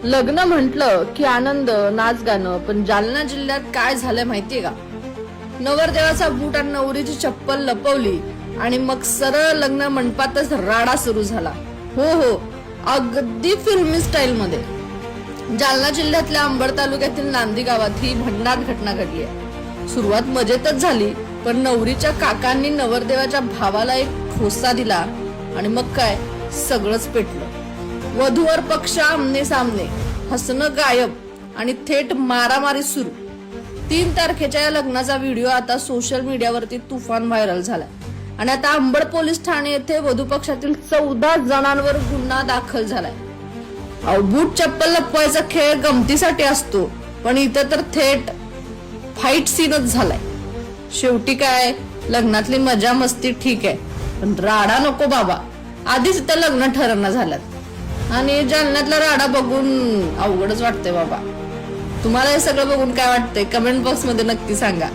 लग्न म्हटलं की आनंद, नाच गाणं, पण जालना जिल्ह्यात काय झालंय माहितीये का? नवरदेवाचा बूट आणि नवरीची चप्पल लपवली आणि मग सरळ लग्न मंडपातच राडा सुरू झाला. हो, अगदी फिल्मी स्टाईल मध्ये. जालना जिल्ह्यातल्या अंबड तालुक्यातील नांदी गावात ही भन्नाट घटना घडली आहे. सुरुवात मजेतच झाली, पण नवरीच्या काकांनी नवरदेवाच्या भावाला एक ठोसा दिला आणि मग काय सगळंच पेटलं. वधूवर पक्ष आमने सामने, हसणं गायब आणि थेट मारामारी सुरू. 3 तारखेच्या या लग्नाचा व्हिडिओ आता सोशल मीडियावरती तुफान व्हायरल झालाय आणि आता अंबड पोलीस ठाणे येथे वधू पक्षातील 14 जणांवर गुन्हा दाखल झालाय. बूट चप्पल लपवायचा खेळ गमतीसाठी असतो, पण इथं तर थेट फाईट सीनच झालाय. शेवटी काय, लग्नातली मजा मस्ती ठीक आहे, पण राडा नको बाबा. आधीच इथं लग्न ठरवणं झाल्यात आणि जालन्यातला राडा बघून अवघडच वाटतंय बाबा. तुम्हाला हे सगळं बघून काय वाटतंय कमेंट बॉक्स मध्ये नक्की सांगा.